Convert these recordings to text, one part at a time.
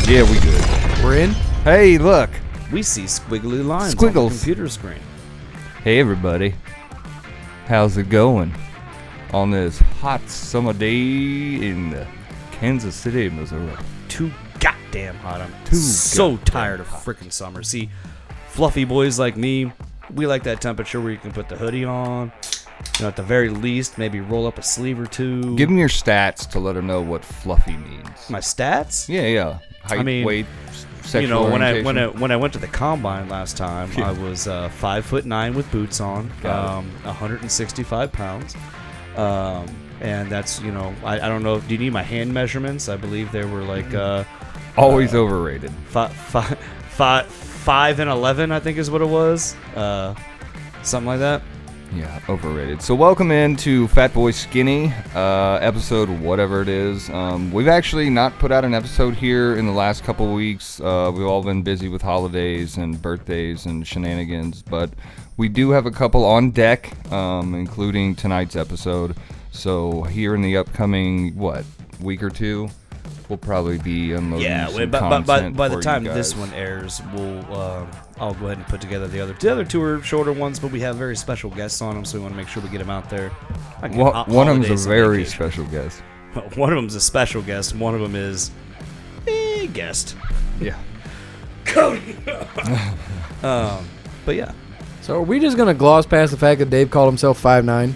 Yeah, we good. We're in? Hey, look. We see squiggly lines on Squiggles. the computer screen. Hey, everybody. How's it going on this hot summer day in Kansas City, Missouri? Too goddamn hot. I'm Too so goddamn tired of hot. freaking summer. See, fluffy boys like me, we like that temperature where you can put the hoodie on. You know, at the very least, maybe roll up a sleeve or two. Give me your stats to let them know what fluffy means. My stats? Yeah. Height, weight, sexual you know, when orientation. I went to the combine last time, Yeah. I was 5'9" with boots on, Got 165 pounds, and that's, you know, I don't know. Do you need my hand measurements? I believe they were like Always overrated. 5 and 11, I think is what it was, something like that. Yeah, overrated. So welcome into Fatboy Skinny, episode whatever it is. We've actually not put out an episode here in the last couple weeks. We've all been busy with holidays and birthdays and shenanigans, but we do have a couple on deck, including tonight's episode. So here in the upcoming, week or two, we'll probably be unloading some content by the for time you this guys. one airs, I'll go ahead and put together the other two are shorter ones, but we have very special guests on them, so we want to make sure we get them out there. One of them's a very special guest. One of them's a special guest. One of them is a guest. Yeah. Cody. But yeah, So are we just going to gloss past the fact that Dave called himself 5'9"?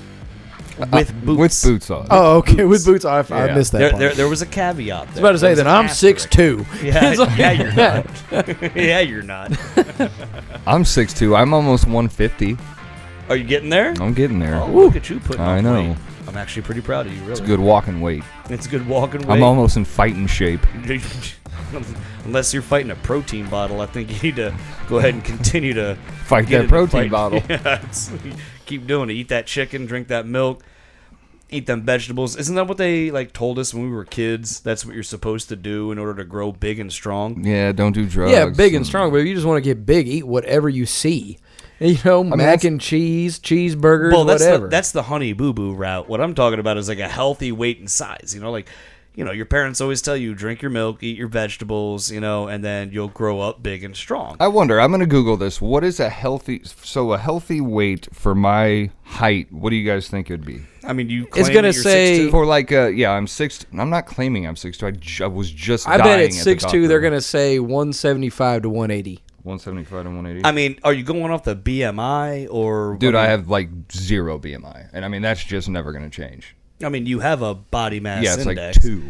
with boots. With boots on. Oh, okay. Boots. With boots. I Yeah. missed that part. There was a caveat there. I was about to say that I'm 6'2". Yeah, you're not. Yeah, you're not. I'm 6'2". I'm almost 150. Are you getting there? I'm getting there. Oh, look at you putting I on know. weight. I'm actually pretty proud of you, really. It's a good walking weight. It's a good walking weight. I'm almost in fighting shape. Unless you're fighting a protein bottle, I think you need to go ahead and continue to Fight get that in the protein fight. bottle. Yeah, keep doing it. Eat that chicken, drink that milk, eat them vegetables. Isn't that what they told us when we were kids? That's what you're supposed to do in order to grow big and strong. Yeah, don't do drugs. Yeah, big and strong, but if you just want to get big, eat whatever you see. You know, mac and cheese, cheeseburgers, Well, whatever. that's the honey boo boo route. What I'm talking about is like a healthy weight and size. Your parents always tell you drink your milk, eat your vegetables, and then you'll grow up big and strong. I wonder, I'm going to Google this. What is a healthy weight for my height? What do you guys think it would be? I mean, you It's claim gonna that you're say- 6'2"? For I'm 6'2". I'm not claiming I'm 6'2". I was just I dying bet at at the 6'2", they're doctor. going to say 175 to 180. 175 and 180. I mean, are you going off the BMI or? Dude, I have zero BMI. And I mean, that's just never going to change. I mean, you have a body mass Yeah, it's index. 2.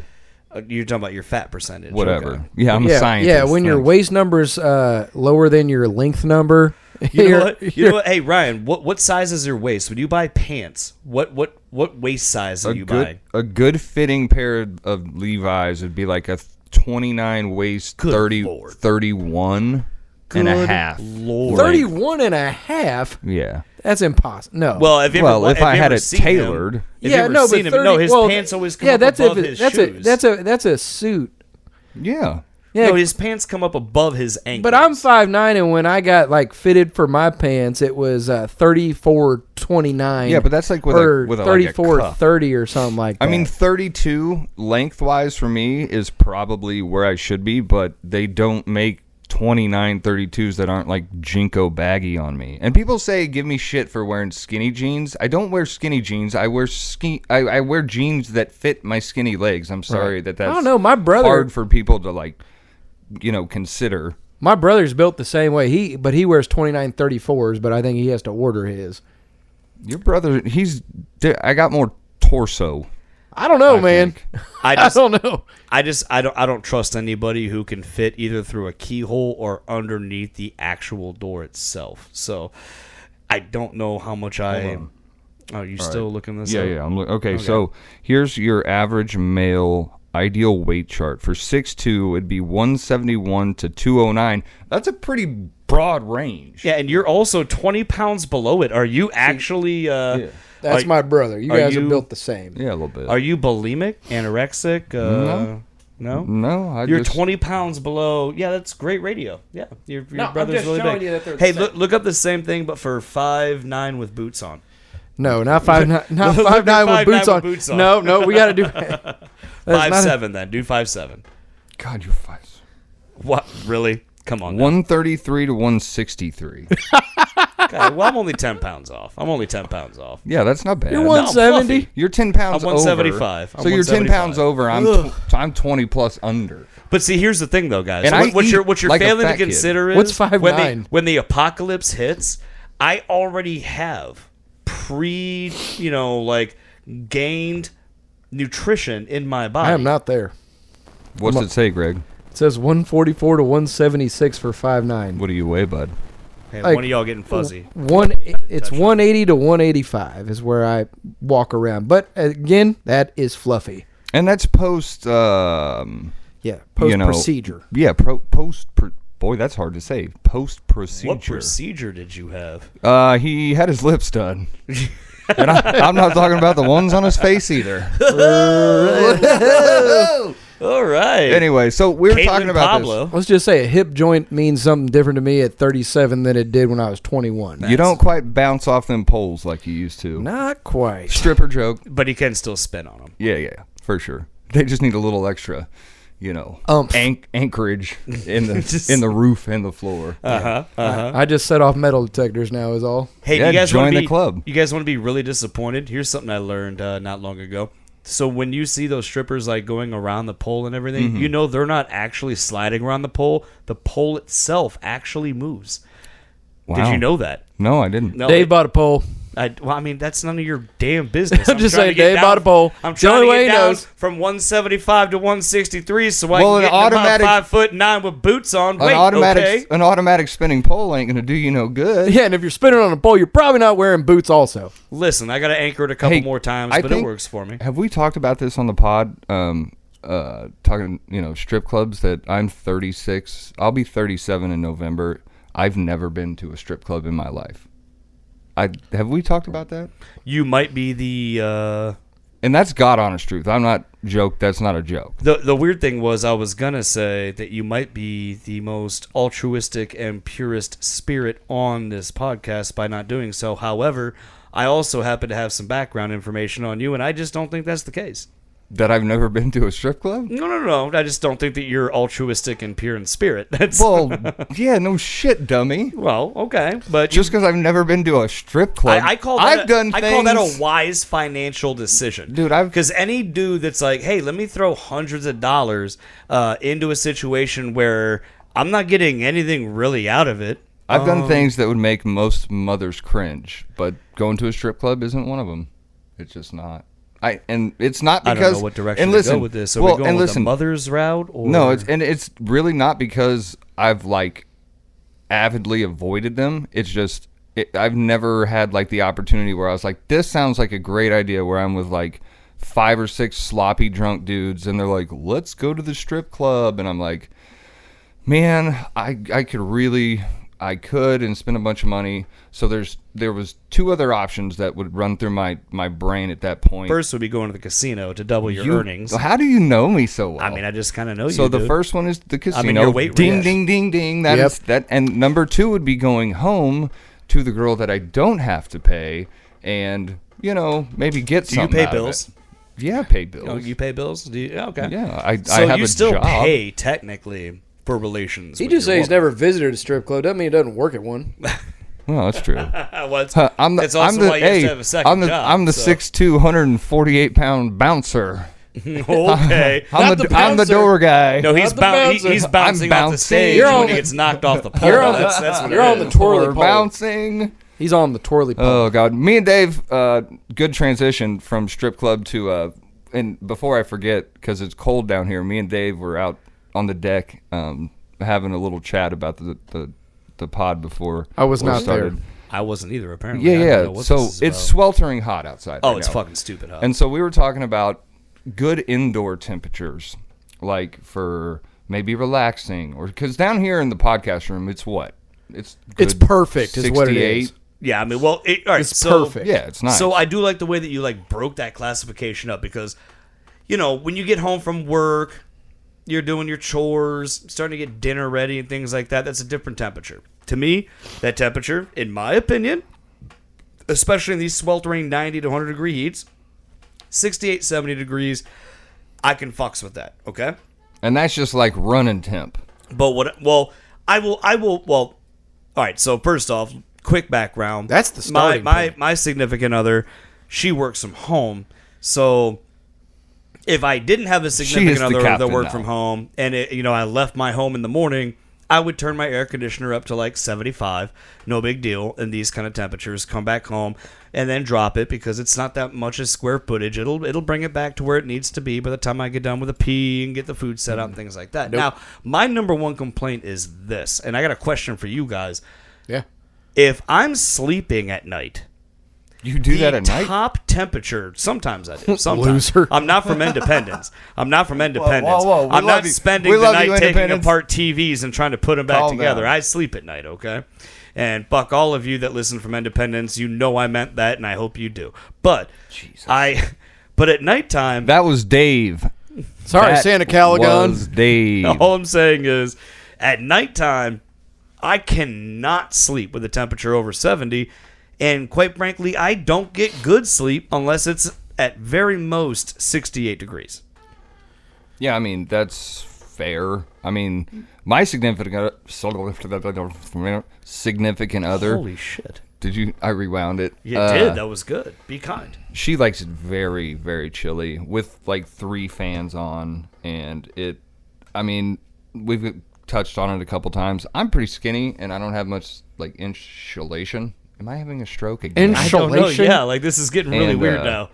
You're talking about your fat percentage. Whatever. Okay. Yeah, I'm a scientist. Yeah, when your Thanks. waist number's lower than your length number. You know what? Hey, Ryan, what size is your waist? When you buy pants, what waist size do you buy? A good fitting pair of Levi's would be like a 29 waist, Good 30, Lord. 31 and a half. Lord. 31 and a half? Yeah. That's impossible. No. Well, if I had it tailored. His pants always come up above his shoes. That's a suit. Yeah. Yeah, No, his pants come up above his ankles. but I'm 5'9", and when I got fitted for my pants, it was 34.29. Yeah, but that's like with or a 34.30 or something like that. I mean, 32 lengthwise for me is probably where I should be, but they don't make 29 32s that aren't like Jinko baggy on me. And people say give me shit for wearing skinny jeans. I don't wear skinny jeans. I wear I wear jeans that fit my skinny legs. I'm sorry that's I don't know. My brother, hard for people to consider. my brother's built the same way. He wears 29 34s, but I think he has to order his. Your brother, I got more torso. I don't know, I man. think. I don't know. I don't trust anybody who can fit either through a keyhole or underneath the actual door itself. So I don't know how much on. Oh, you still looking this Yeah, up? yeah. Okay, so here's your average male ideal weight chart. For 6'2", it'd be 171 to 209. That's a pretty broad range. Yeah, and you're also 20 pounds below it. Are you actually? That's my brother. You are guys you- are built the same. Yeah, a little bit. Are you bulimic, anorexic? No. No. No, You're 20 pounds below. Yeah, that's great radio. Yeah, your I'm brother's just really showing big. you that they're the Hey, same. look up the same thing, but for 5'9" with boots on. No, not 5'9", not Look at 5'9" with 5'9" boots on. with boots on. No, we got to do. That's not 5'7" then. Do 5'7". God, you're 5. What? Really? Come on. 133 to 163. God, well, I'm only 10 pounds off. Yeah, that's not bad. You're 170. fluffy. You're 10 pounds I'm 175. over. So you're 10 pounds over. I'm 20 plus under. But see, here's the thing, though, guys. And So what you're like a failing to fat kid. consider is What's 5'9"? when the apocalypse hits, I already have gained nutrition in my body. I am not there. What's it say, Greg? It says 144 to 176 for 5'9". What do you weigh, bud? Hey, Like, one of y'all getting fuzzy. It's 180 to 185 is where I walk around. But again, that is fluffy. And that's post. Yeah, post procedure. Yeah, boy, that's hard to say. Post procedure. What procedure did you have? He had his lips done. And I'm not talking about the ones on his face either. All right. Anyway, so we were talking about Pablo. Let's just say a hip joint means something different to me at 37 than it did when I was 21. this. You don't quite bounce off them poles like you used to. Not quite. Stripper joke. But he can still spin on them. Yeah, for sure. They just need a little extra, anchorage in the roof and the floor. I just set off metal detectors now is all. Hey, Yeah, you guys join wanna the be, club. You guys want to be really disappointed? Here's something I learned not long ago. So when you see those strippers like going around the pole and everything, you know they're not actually sliding around the pole. The pole itself actually moves. Wow. Did you know that? No, I didn't. No, Dave bought a pole. I mean, that's none of your damn business. I'm just trying saying, to get Dave down- bought a pole. I'm It's the trying only to way get he down knows. from 175 to 163 so I Well, can an get in automatic- about 5'9" with boots on. Wait, okay. An automatic spinning pole ain't gonna do you no good. Yeah, and if you're spinning on a pole, you're probably not wearing boots also. Listen, I got to anchor it a couple Hey, more times, I but it think- works for me. Have we talked about this on the pod? Talking, strip clubs. That I'm 36. I'll be 37 in November. I've never been to a strip club in my life. Have we talked about that? You might be the And that's God honest truth. I'm not joke. That's not a joke. The weird thing was I was gonna say that you might be the most altruistic and purest spirit on this podcast by not doing so. However, I also happen to have some background information on you, and I just don't think that's the case. That I've never been to a strip club? No. I just don't think that you're altruistic and pure in spirit. That's Well, yeah, no shit, dummy. well, okay, but Just because I've never been to a strip club. I call that I call that a wise financial decision, Dude, because any dude that's like, hey, let me throw hundreds of dollars into a situation where I'm not getting anything really out of it. I've done things that would make most mothers cringe, but going to a strip club isn't one of them. It's just not. And it's not because I don't know what direction and listen, to go with this. Are we going with the listen, mother's route? Or? No, it's really not because I've avidly avoided them. It's just I've never had the opportunity where I was like, this sounds like a great idea. Where I'm with 5 or 6 sloppy drunk dudes, and they're like, let's go to the strip club, and I'm like, man, I could and spend a bunch of money. So there was 2 other options that would run through my brain at that point. First would be going to the casino to double your earnings. How do you know me so well? I mean, I just kind of know you. So the dude. first one is the casino. your weight ding, range. ding, ding, ding. That is that. And number 2 would be going home to the girl that I don't have to pay, and maybe get Do you something. pay out of bills? it. Yeah, I pay bills. Oh, you pay bills? Do you? Okay. Yeah, I So have you a still job. pay technically for relations. He with just your said he's woman. never visited a strip club. Doesn't mean he doesn't work at one. Well, that's true. Well, it's Huh, it's also why you have to have a second job. I'm the so. 6'2", 148-pound bouncer. Okay. I'm the bouncer. door guy. No, he's Not the bouncer. he's bouncing I'm off the bouncing. stage You're when on he the- gets knocked off the pole. You're on the- That's what you're it on the is. twirly We're pole. bouncing. He's on the twirly pole. Oh God, me and Dave, good transition from strip club to and before I forget, because it's cold down here, me and Dave were out on the deck having a little chat about the pod before I was we not started. there. I wasn't either, apparently. I don't Yeah. know what So this is it's about. sweltering hot outside. Oh, right it's now. fucking stupid hot. And so we were talking about good indoor temperatures, for maybe relaxing, or because down here in the podcast room, it's what? It's It's good perfect is what it is. 68. Yeah, I mean, well, all right. It's so, perfect. Yeah, it's nice. So I do like the way that you broke that classification up, because, when you get home from work, you're doing your chores, starting to get dinner ready and things like that. That's a different temperature. To me, that temperature, in my opinion, especially in these sweltering 90 to 100 degree heats, 68, 70 degrees, I can fucks with that. Okay. And that's just like running temp. But I will. Well, all right. So first off, quick background. That's the starting point. My significant other, she works from home. So if I didn't have a significant other that worked from home, and I left my home in the morning, I would turn my air conditioner up to like 75, no big deal, in these kind of temperatures. Come back home and then drop it because it's not that much as square footage. It'll bring it back to where it needs to be by the time I get done with a pee and get the food set out and things like that. Nope. Now, my number one complaint is this, and I got a question for you guys. Yeah. If I'm sleeping at night, You do that at night? top temperature. Sometimes I do. Sometimes. Loser. I'm not from Independence. I'm not from Independence. whoa. I'm not spending the night taking Independence. apart TVs and trying to put them back Calm together. down. I sleep at night, okay? And fuck all of you that listen from Independence. You know I meant that, and I hope you do. But but at nighttime, That was Dave. Sorry, That Santa Caligon. was Dave. all I'm saying is, at nighttime, I cannot sleep with a temperature over 70. And quite frankly, I don't get good sleep unless it's at very most 68 degrees. Yeah, I mean, that's fair. I mean, my significant other. Holy shit. I rewound it. You did. That was good. Be kind. She likes it very, very chilly with like 3 fans on. And we've touched on it a couple times. I'm pretty skinny and I don't have much like insulation. Am I having a stroke again? I don't know. Insulation? Yeah, like this is getting really And, weird now.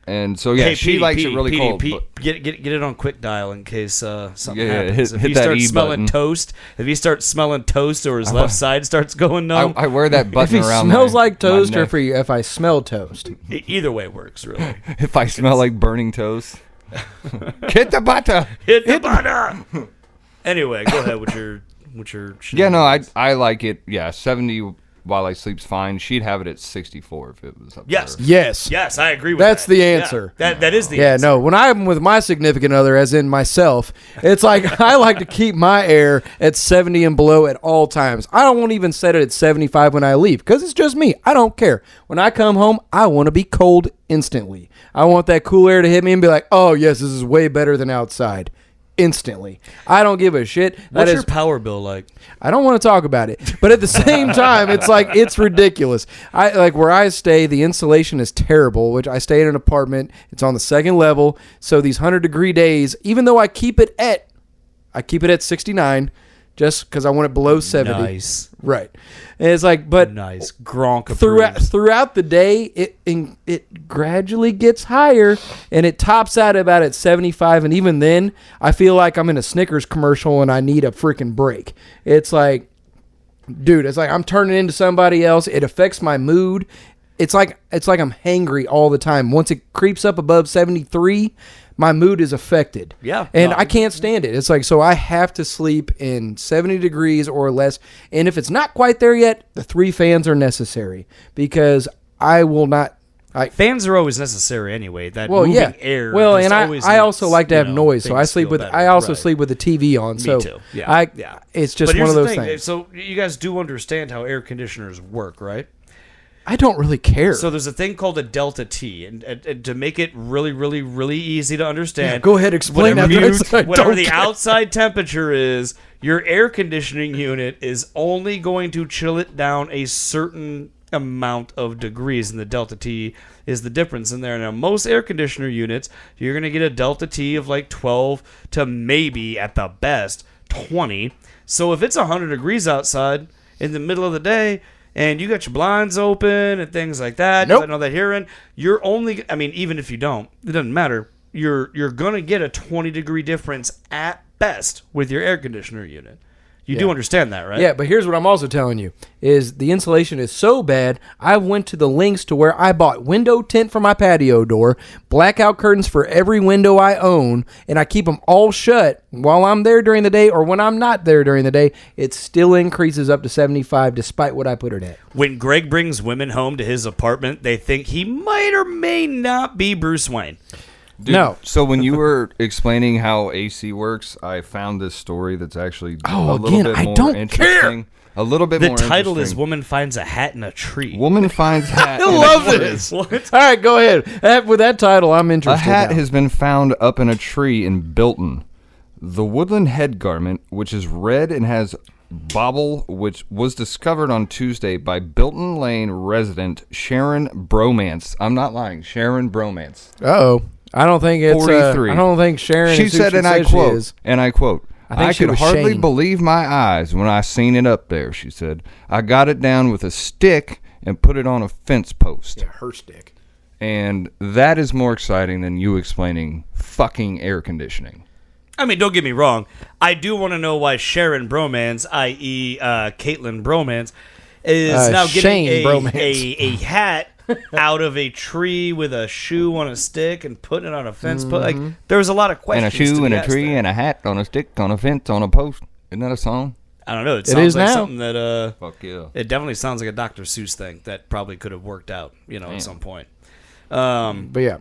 And so yeah, Hey, she Petey, likes Petey, it really Petey, cold. Petey, but- get it on quick dial in case something Yeah, happens. hit If you that start E smelling button. toast, if he starts smelling toast or his left side starts going numb, I wear that If button he around smells my- like toast my or neck. if I smell toast. either way works really. If I smell like burning toast, hit the butter. Hit the butter. Anyway, go ahead with your Yeah, no, I like it. Yeah, 70 while I sleep's fine. She'd have it at 64 if it was up Yes. there. Yes. Yes, I agree with That's that. the Yeah, answer. that is the Yeah, answer. no. When I'm with my significant other, as in myself, it's like I like to keep my air at 70 and below at all times. I don't want to even set it at 75 when I leave because it's just me. I don't care. When I come home, I want to be cold instantly. I want that cool air to hit me and be like, oh, yes, this is way better than outside. Instantly. I don't give a shit. What's your power bill like? I don't want to talk about it, but at the same time, it's like it's ridiculous. I like where I stay. The insulation is terrible. Which I stay in an apartment. It's on the 2nd level. So these 100-degree days, even though I keep it at 69, just because I want it below 70. Nice. Right. And it's like, but Nice. Gronk throughout the day, it gradually gets higher, and it tops out about at 75. And even then, I feel like I'm in a Snickers commercial and I need a freaking break. It's like, dude, it's like I'm turning into somebody else. It affects my mood. It's like I'm hangry all the time. Once it creeps up above 73, my mood is affected. Yeah. And No. I can't stand it. It's like, so I have to sleep in 70 degrees or less. And if it's not quite there yet, the 3 fans are necessary because I will not. Fans are always necessary anyway. That Well, moving yeah. air. Well, just and always I also makes, like to have noise, so things I sleep feel with. better. I also Right. sleep with the TV on. So Me too. Yeah. It's just But one here's of those the thing. things. So you guys do understand how air conditioners work, right? I don't really care. So there's a thing called a delta T, and to make it really, really, really easy to understand. Go ahead, explain whatever, after I say I whatever don't the care. outside temperature is, your air conditioning unit is only going to chill it down a certain amount of degrees, and the delta T is the difference in there. Now, most air conditioner units, you're going to get a delta T of like 12 to maybe, at the best, 20. So if it's 100 degrees outside in the middle of the day, and you got your blinds open and things like that, Nope. letting all that air in, you're only, I mean, even if you don't, it doesn't matter. You're going to get a 20-degree difference at best with your air conditioner unit. You do understand that, right? Yeah, but here's what I'm also telling you is the insulation is so bad, I went to the lengths to where I bought window tint for my patio door, blackout curtains for every window I own, and I keep them all shut while I'm there during the day or when I'm not there during the day. It still increases up to 75 despite what I put it at. When Greg brings women home to his apartment, they think he might or may not be Bruce Wayne. Dude, No. So when you were explaining how AC works, I found this story that's actually a little again, bit I more don't interesting. A little bit The more title is interesting. Woman Finds a Hat in a Tree. Woman finds hat. I in a love tree. this. What? All right, go ahead. With that title, I'm A interested hat now. has been found up in a tree in Bilton. The woodland head garment, which is red and has bauble, which was discovered on Tuesday by Bilton Lane resident Sharon Bromance. I'm not lying. Sharon Bromance. Uh-oh. I don't think it's 43. I don't think Sharon She is who said, and I says she quote, is. I think I she could was hardly Shane. believe my eyes when I seen it up there, she said. I got it down with a stick and put it on a fence post. Yeah, her stick. And that is more exciting than you explaining fucking air conditioning. I mean, don't get me wrong. I do want to know why Sharon Bromance, i.e. Caitlin Bromance, is now getting Shane Bromance. a hat out of a tree with a shoe on a stick and putting it on a fence post. Like, there's a lot of And questions. a shoe to and be a asked tree there. and a hat on a stick on a fence on a post. Isn't that a song? I don't know. It It sounds is like now. something that Fuck yeah. it definitely sounds like a Dr. Seuss thing that probably could have worked out, at some point. But yeah.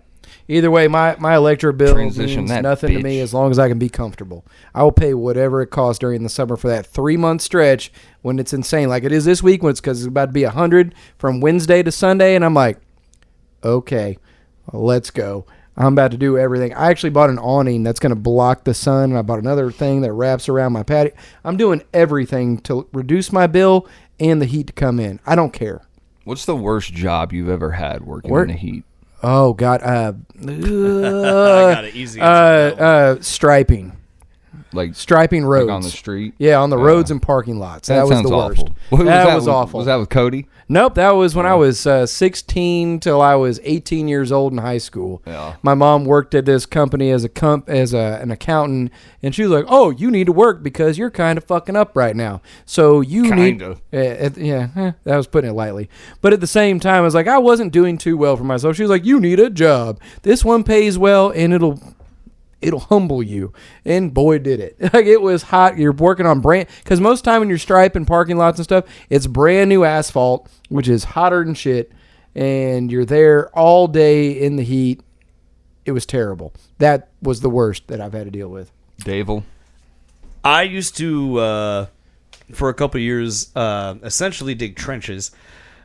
Either way, my electric bill Transition means that nothing to me bitch. as long as I can be comfortable. I will pay whatever it costs during the summer for that 3-month stretch when it's insane, like it is this week when it's because it's about to be 100 from Wednesday to Sunday, and I'm like, okay, let's go. I'm about to do everything. I actually bought an awning that's going to block the sun, and I bought another thing that wraps around my patio. I'm doing everything to reduce my bill and the heat to come in. I don't care. What's the worst job you've ever had working in the heat? Oh God, I got it easy. striping roads Like on the street? Yeah, on the roads and parking lots. That was sounds the worst. awful. Who That was awful. Was that with Cody? Nope, that was when I was 16 till I was 18 years old in high school. Yeah. My mom worked at this company as an accountant, and she was like, "Oh, you need to work because you're kind of fucking up right now. So you Kinda. that was putting it lightly. But at the same time, I was like, I wasn't doing too well for myself. She was like, "You need a job. This one pays well, and it'll humble you." And boy, did it. Like, it was hot. You're working on because most time when you're striping parking lots and stuff, it's brand new asphalt, which is hotter than shit, and you're there all day in the heat. It was terrible. That was the worst that I've had to deal with. Dave-el? I used to, for a couple of years, essentially dig trenches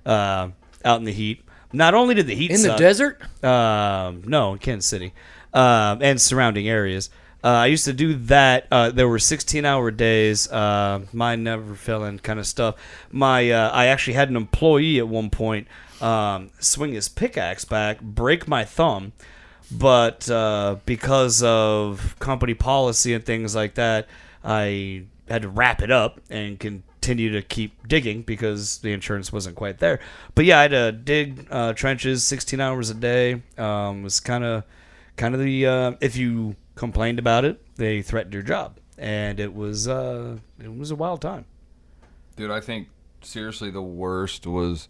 out in the heat. Not only did the heat In the suck, desert? no, in Kansas City, and surrounding areas. I used to do that. There were 16-hour days, mine never failing kind of stuff. I actually had an employee at one point swing his pickaxe back, break my thumb, but because of company policy and things like that, I had to wrap it up and continue to keep digging because the insurance wasn't quite there. But yeah, I had to dig trenches 16 hours a day. Was kind of the if you complained about it, they threatened your job, and it was a wild time. Dude, I think seriously the worst was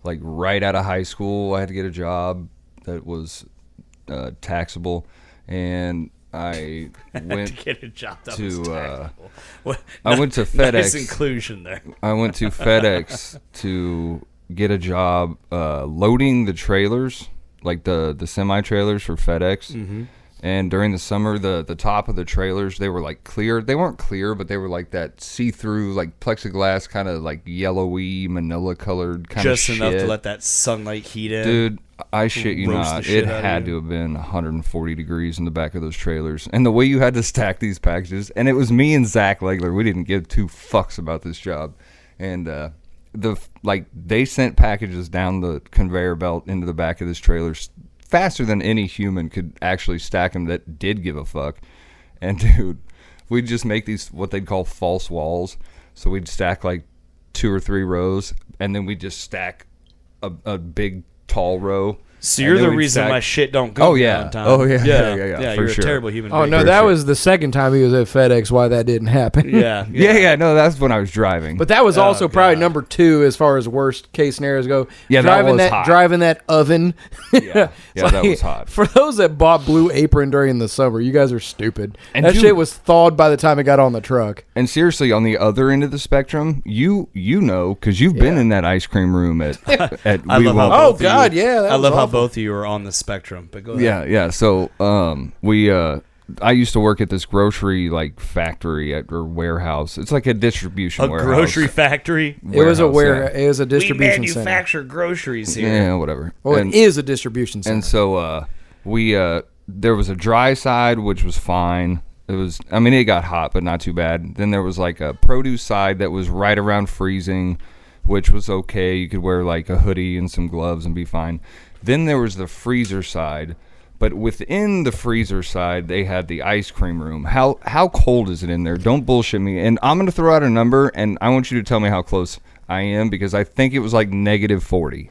like right out of high school. I had to get a job that was taxable, and I went To get a job that to, was taxable. What- I went to Nice FedEx. inclusion there. I went to FedEx to get a job loading the trailers, like the semi trailers for FedEx. Mm-hmm. And during the summer, the top of the trailers, they were like clear. They weren't clear, but they were like that see-through, like plexiglass, kind of like yellowy, manila colored kind of shit. Just enough to let that sunlight heat in. Dude, I shit you Roast the not. shit It out of had you. to have been 140 degrees in the back of those trailers. And the way you had to stack these packages, and it was me and Zach Legler. We didn't give two fucks about this job. And they sent packages down the conveyor belt into the back of this trailer faster than any human could actually stack them that did give a fuck. And dude, we'd just make these what they'd call false walls. So we'd stack like 2 or 3 rows, and then we'd just stack a big tall row. So And you're then the we'd reason stack- my shit don't come Oh, yeah. on time. Oh, yeah. Yeah, Yeah, for you're sure. a terrible human Oh being. no, For that sure. was the second time he was at FedEx. Why that didn't happen? Yeah. Yeah, no, that's when I was driving. But that was also Oh, probably God. number 2 as far as worst case scenarios go. Yeah, that was hot. Driving that oven. Yeah, It's that was hot. For those that bought Blue Apron during the summer, you guys are stupid. And that dude- shit was thawed by the time it got on the truck. And seriously, on the other end of the spectrum, you know, because you've been Yeah. in that ice cream room at I love how Oh, both of God, you, yeah, that I was love how awful. both of you are on the spectrum. But go ahead. Yeah. So I used to work at this grocery like factory or warehouse. It's like a distribution A warehouse. grocery factory. It was a Warehouse, It was a We distribution center. manufacture groceries here. Yeah, whatever. Well, and, it is a distribution center. and so there was a dry side which was fine, It was, I mean, it got hot, but not too bad. Then there was like a produce side that was right around freezing, which was okay. You could wear like a hoodie and some gloves and be fine. Then there was the freezer side, but within the freezer side, they had the ice cream room. How cold is it in there? Don't bullshit me. And I'm going to throw out a number, and I want you to tell me how close I am, because I think it was like -40.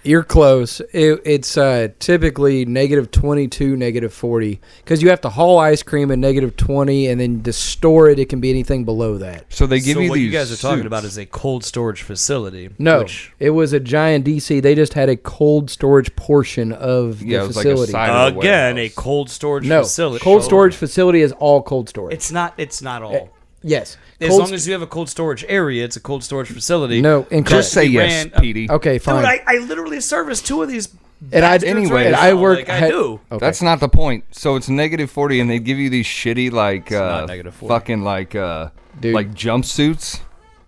You're close. It's typically -22, -40, because you have to haul ice cream at -20, and then to store it, it can be anything below that. So they give you what these you guys are talking suits. about is a cold storage facility. No, it was a giant DC. They just had a cold storage portion of the Yeah, it was like a facility. side of the Again, a warehouse. cold storage No, facility. cold storage facility is all cold storage. It's not all. Yes. As Cold long as you have a cold storage area, it's a cold storage facility. No, incorrect. Just say We yes, ran- Petey. Okay, fine. Dude, I literally serviced 2 of these. And I- bastards anyway, right and now, I work- like I do. Okay. That's not the point. So it's -40, and they give you these shitty like not -40. fucking like Dude. like jumpsuits,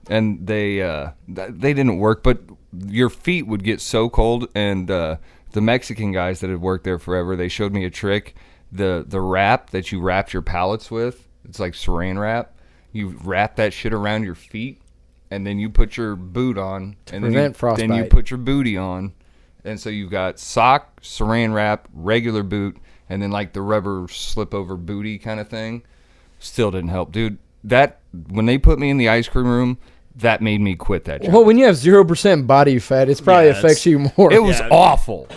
and they didn't work. But your feet would get so cold, and the Mexican guys that had worked there forever, they showed me a trick. The wrap that you wrapped your pallets with, it's like Saran wrap. You wrap that shit around your feet, and then you put your boot on, and then prevent then you frostbite. put your booty on. And so you've got sock, saran wrap, regular boot, and then like the rubber slip over booty kind of thing. Still didn't help, dude. That when they put me in the ice cream room, that made me quit that job. Well, when you have 0% body fat, it probably Yeah, affects you more. It was Yeah. awful.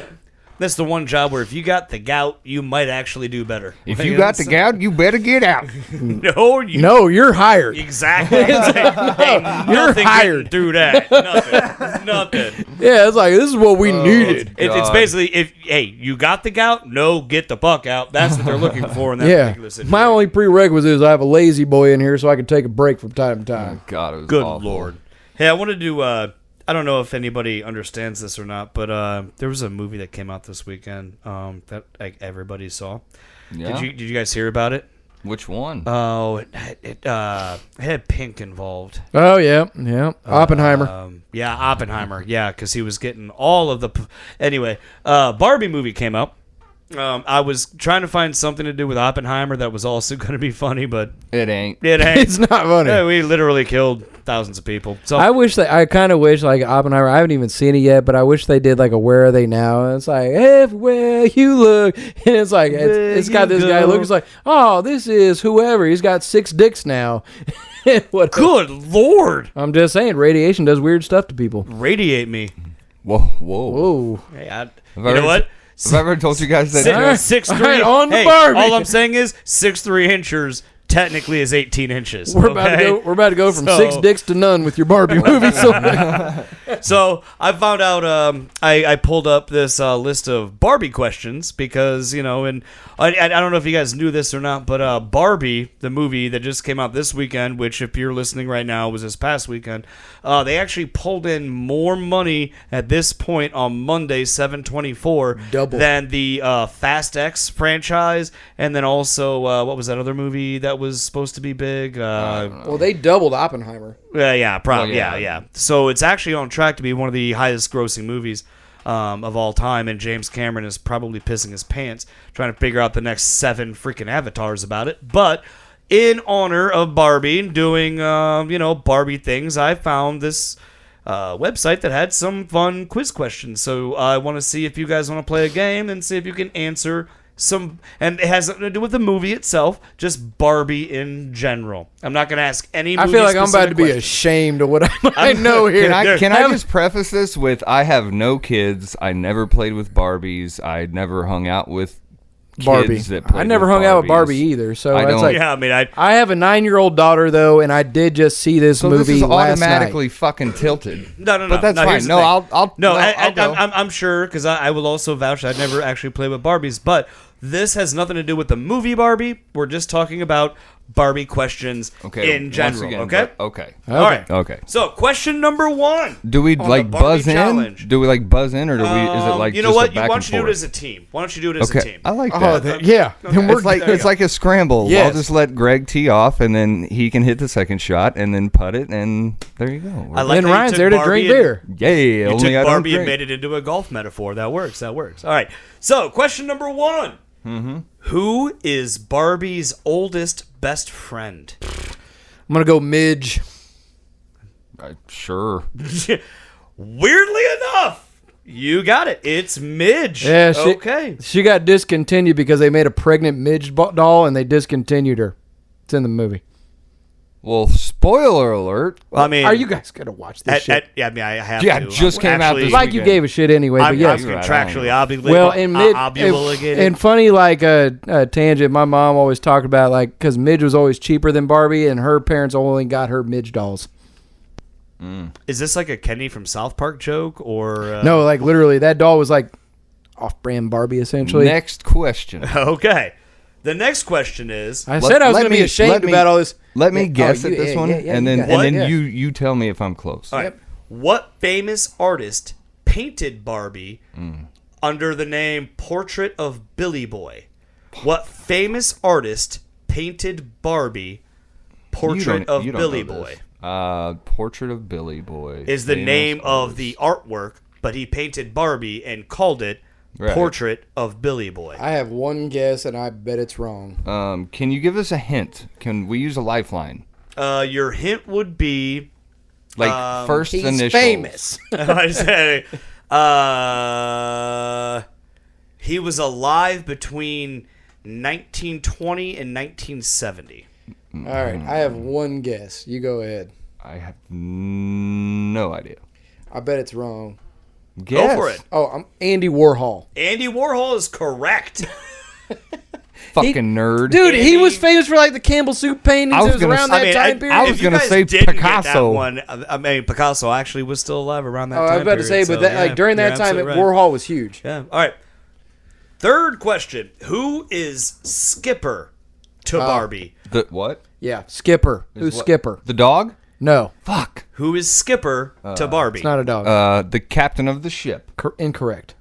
That's the one job where if you got the gout, you might actually do better. If you got the gout, you better get out. No, you No, you're hired. exactly. Hey, nothing hired. getting through that. Nothing. Yeah, it's like, this is what we needed. It's God. basically if you got the gout, no, get the fuck out. That's what they're looking for in that Yeah. particular situation. My only prerequisite is I have a lazy boy in here so I can take a break from time to time. God, it was Good awful. lord. Hey, I wanted to. I don't know if anybody understands this or not, but there was a movie that came out this weekend that like everybody saw. Yeah. Did you guys hear about it? Which one? Oh, it had Pink involved. Oh, yeah. Oppenheimer. Yeah, Oppenheimer. Yeah, because he was getting all of the. Anyway, Barbie movie came out. I was trying to find something to do with Oppenheimer that was also going to be funny, but it ain't. it ain't. It's not funny. Yeah, we literally killed thousands of people. So I kind of wish, like, Oppenheimer, I haven't even seen it yet, but I wish they did, like, a Where Are They Now? And it's like, everywhere you look. And it's like, it's got this guy who looks like, oh, this is whoever. He's got 6 dicks now. What? good lord, I'm just saying, radiation does weird stuff to people. radiate me. Whoa. Whoa. Hey, Have you I know ever- what? Have I ever told you guys that? Six, joke? 6'3". All right, on to Hey, Barbie. all I'm saying is 6'3" inchers technically is 18 inches. We're about to go from 6 dicks to none with your Barbie movie. So So I found out. I pulled up this list of Barbie questions because and I don't know if you guys knew this or not, but Barbie, the movie that just came out this weekend, which if you're listening right now was this past weekend, they actually pulled in more money at this point on Monday, 7/24, Double. than the Fast X franchise, and then also what was that other movie that was supposed to be big? well, they doubled Oppenheimer. Probably. yeah. Yeah. So it's actually on track to be one of the highest grossing movies of all time, and James Cameron is probably pissing his pants trying to figure out the next 7 freaking avatars about it. But in honor of Barbie and doing, Barbie things, I found this website that had some fun quiz questions. So I want to see if you guys want to play a game and see if you can answer some, and it has nothing to do with the movie itself, just Barbie in general. I'm not going to ask any I movie feel like I'm about to be questions. ashamed of what I know here. Can I just preface this with I have no kids. I never played with Barbies. I never hung out with kids Barbie. that played I never with hung out with Barbies. Barbie either. So I it's don't- like, Yeah, I mean, I have a 9-year-old daughter though, and I did just see this So movie this is last automatically night. fucking tilted. No. But that's no, fine. here's the No, thing. I'll go. I'm sure because I will also vouch. I'd never actually played with Barbies, but this has nothing to do with the movie Barbie. We're just talking about Barbie questions Okay. in once general. again, Okay. but- okay. All right. Okay. So question number 1. Do we On like the Barbie buzz challenge. in? Do we like buzz in, or do we? Is it like you know just what? a back Why and don't you do it forth? as a team? Why don't you do it as a Okay, team? I like Oh, that. yeah. Then we're It's like there you it's go. like a scramble. Yes. I'll just let Greg tee off, and then he can hit the second shot, and then putt it, and there you go. I like and how you Ryan's took there to Barbie drink beer. Yay! You only I took don't Barbie and drink. made it into a golf metaphor. That works. All right. So question number 1. Who is Barbie's oldest best friend? I'm gonna go Midge. Sure. Weirdly enough, you got it. It's Midge. Yeah, okay. She got discontinued because they made a pregnant Midge doll and they discontinued her. It's in the movie. Well, spoiler alert. I mean, Are you guys gonna watch this shit? I have Yeah, to. it just came out this Like you gave a shit anyway, but I'm yes. contractually obligated. Well, in Midge, obligated. and funny like a tangent. My mom always talked about like because Midge was always cheaper than Barbie, and her parents only got her Midge dolls. Is this like a Kenny from South Park joke or No, like literally, that doll was like off-brand Barbie essentially. Next question. Okay. The next question is: I said I was let going to me- be ashamed let me- about all this. Let me Yeah, guess oh, at you- this yeah, one, yeah, yeah, and you then got it. and then Yeah. you tell me if I'm close. all right, what famous artist painted Barbie under the name Portrait of Billy Boy? What famous artist painted Barbie Portrait of You don't Billy know Boy? this. Portrait of Billy Boy Is the famous name of artist. the artwork, but he painted Barbie and called it Right. Portrait of Billy Boy. I have one guess, and I bet it's wrong. Can you give us a hint? Can we use a lifeline? Your hint would be Like first He's initials. famous. I say, he was alive between 1920 and 1970. All right, I have one guess. You go ahead. I have no idea. I bet it's wrong. Guess. Go for it. Oh, I'm Andy Warhol. Andy Warhol is correct. Fucking nerd. Dude, he Andy- was famous for like the Campbell soup paintings. I was It was gonna around say- that time period. I was if you gonna guys say didn't get Picasso. that one, I mean, Picasso actually was still alive around that Oh, time I was about to say, period, but so, that, yeah, like during you're that time, absolutely right. Warhol was huge. Yeah. All right. Third question: who is Skipper to Barbie? The what? Yeah, Skipper. Is Who's what? Skipper? The dog? No, Fuck. Who is Skipper to Barbie? it's not a dog. The captain of the ship. Incorrect.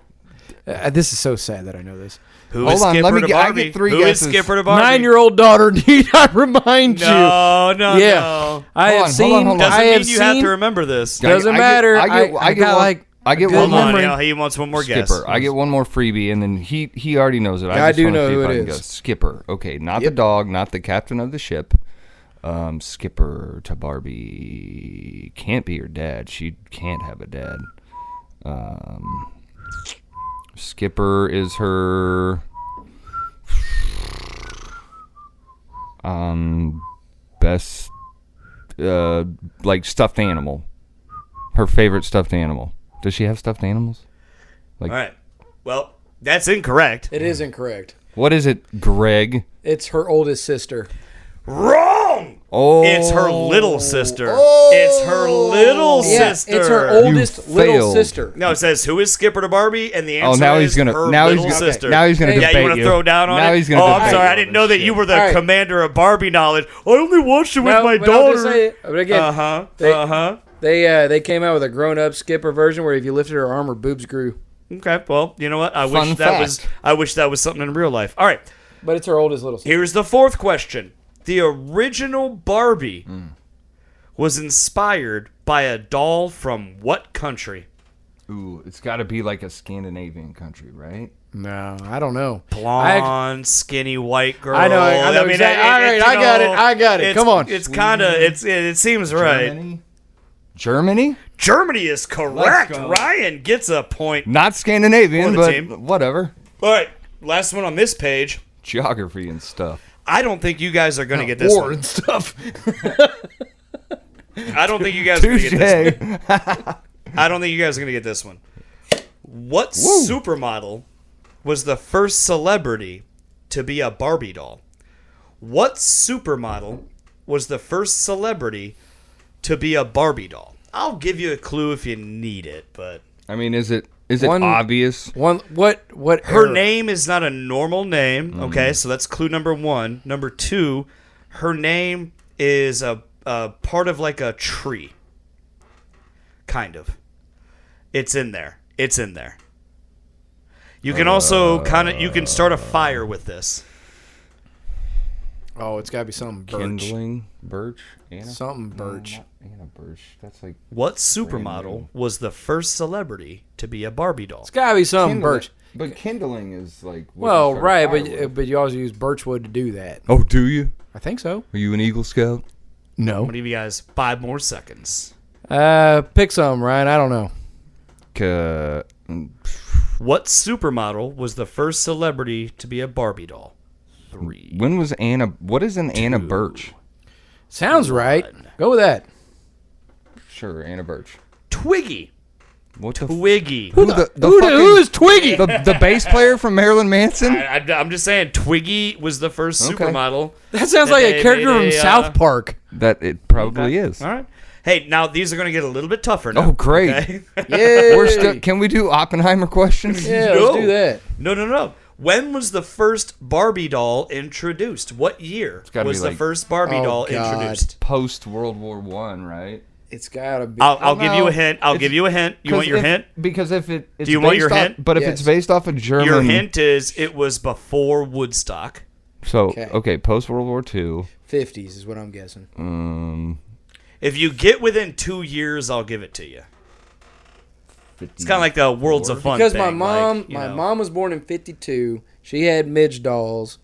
This is so sad that I know this. Who is Hold on, Skipper let me to get- I Barbie? get three Who is guesses. Skipper to Barbie? 9-year-old daughter, need I remind you? No, Yeah, no. I have Hold on, seen. hold on. Doesn't I mean have you have seen. to remember this. Doesn't matter. I got one, like I get good one Hold on, more. memory. he wants one more guess. Skipper. I get one more freebie, and then he already knows it. Yeah, I just do wanna know see who if I it can is. guess. Skipper. Okay, not the Yep. dog, not the captain of the ship. Skipper to Barbie can't be her dad. She can't have a dad. Skipper is her best like stuffed animal. Her favorite stuffed animal. Does she have stuffed animals? All right. Well, that's incorrect. It is incorrect. What is it, Greg? It's her oldest sister. Wrong. Oh, It's her little sister. It's her little Yeah, sister. it's her oldest You little failed. sister. No, it says who is Skipper to Barbie, and the answer Oh, now is he's gonna her now he's little gonna sister. now he's gonna Hey, debate Yeah, you want to throw down on now it? he's gonna oh, debate I'm sorry. you I didn't on know this that you shit. were the All right. commander of Barbie knowledge. I only watched it with my but I'll just daughter. say, but again, they came out with a grown-up Skipper version where if you lifted her arm, her boobs grew. Okay, well, you know what? I Fun wish that fact. was. I wish that was something in real life. All right, But it's her oldest little sister. here's the fourth question. The original Barbie was inspired by a doll from what country? Ooh, it's got to be like a Scandinavian country, right? No, I don't know. Blonde, skinny white girl. I know exactly. All right, I got it. Come on. It's kind of. It seems right. Germany? Germany is correct. Let's go. Ryan gets a point. Not Scandinavian, For the but team. whatever. All right, last one on this page. Geography and stuff. I don't think you guys are going to get this War one. and stuff. I don't think you guys are going to get this one. Touche. I don't think you guys are going to get this one. What supermodel was the first celebrity to be a Barbie doll? What supermodel was the first celebrity to be a Barbie doll? I'll give you a clue if you need it, but I mean, is it One- obvious? What? her era? name is not a normal name. Okay, so that's clue number one. Number two, her name is a part of like a tree. Kind of. It's in there. It's in there. You can also you can start a fire with this. Oh, it's got to be something birch. Kindling, birch, Anna? Something birch. No, not Anna Birch. That's like What supermodel was the first celebrity to be a Barbie doll? It's got to be something Kindling. birch. But kindling is like. what Well, you start a right, fire but with. but you also use birchwood to do that. Oh, do you? I think so. Are you an Eagle Scout? I'm No. gonna give you guys 5 more seconds. Pick some, Ryan. I don't know. What supermodel was the first celebrity to be a Barbie doll? 3. When was Anna? What is an Anna Birch? Sounds right. Go with that. Sure, Anna Birch. Twiggy. What the? Twiggy. Who the Who fucking- is Twiggy? the bass player from Marilyn Manson? I'm just saying, Twiggy was the first Okay. supermodel. That sounds that like they a character made from a, South Park. That it probably is. All right. Hey, now these are going to get a little bit tougher now. Oh, great. Okay? Yeah. We're still. Can we do Oppenheimer questions? Yeah, No. let's do that. No. When was the first Barbie doll introduced? What year gotta was be the like- first Barbie Oh, doll God. introduced? Post World War One, right? It's gotta be. I'll give you no, a hint. I'll it's- give you a hint. You want your hint? Because if it's Do you want your based off- hint? But if Yes. it's based off a German, Your hint is it was before Woodstock. So Okay. okay, post World War II. 50s is what I'm guessing. If you get within 2 years, I'll give it to you. It's kind of like the Worlds of Fun Because thing. my mom, like, you my know. mom was born in 52. She had midge dolls.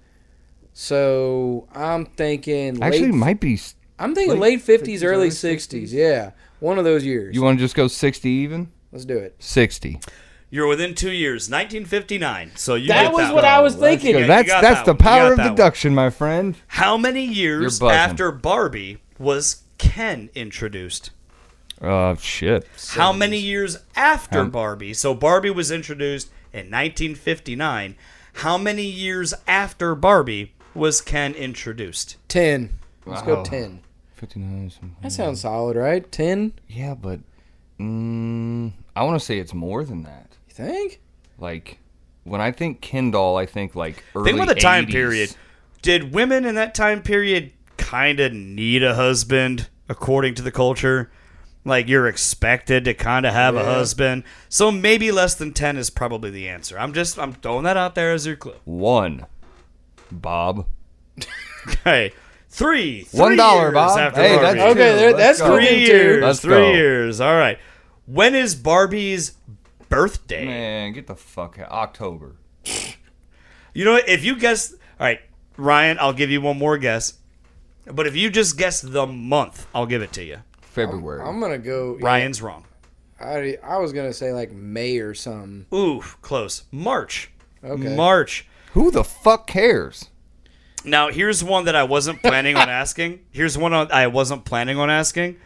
So I'm thinking Actually, late, might be. I'm thinking late late 50s, 50s, early early 60s. Yeah, one of those years. You want to just go 60 even? Let's do it. 60. You're within 2 years, 1959. So you That get was that what one. I was Let's thinking. go. Yeah, you That's got that's that the one. You power got of that one. deduction, my friend. How many years You're buzzing. after Barbie was Ken introduced? Shit. How many years after Um, Barbie? So Barbie was introduced in 1959. How many years after Barbie was Ken introduced? 10. Let's Wow. go 10. 59. That sounds solid, right? 10. Yeah, but I want to say it's more than that. You think? Like, when I think Kindle, I think like early Think about the time 80s. period. Did women in that time period kind of need a husband according to the culture? Like you're expected to kind of have a husband. So maybe less than 10 is probably the answer. I'm throwing that out there as your clue. 1. Bob. Okay. Three $1, years Bob. after Hey, Barbie. that's Okay, two. there- Let's that's go. three. 3 years. Let's 3 go. years. All right. When is Barbie's birthday? Man, get the fuck out. October. You know what? If you guess, all right, Ryan, I'll give you one more guess. But if you just guess the month, I'll give it to you. February. I'm going to go. Ryan's wrong. I was going to say like May or something. Ooh, close. March. Okay. March. Who the fuck cares? Now, here's one that I wasn't planning on asking. I wasn't planning on asking.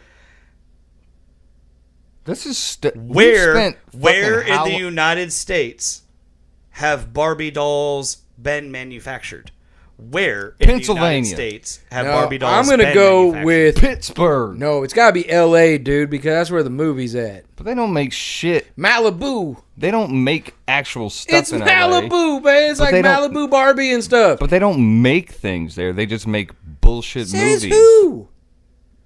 This is Where in the United States have Barbie dolls been manufactured? Where in Pennsylvania. the United States have No, Barbie dolls I'm going to been go manufactured? with. Pittsburgh. No, it's got to be L.A., dude, because that's where the movie's at. But they don't make shit. Malibu. They don't make actual stuff It's in LA. Malibu, man. It's But like they don't- Malibu Barbie and stuff. But they don't make things there. They just make bullshit Says movies. who?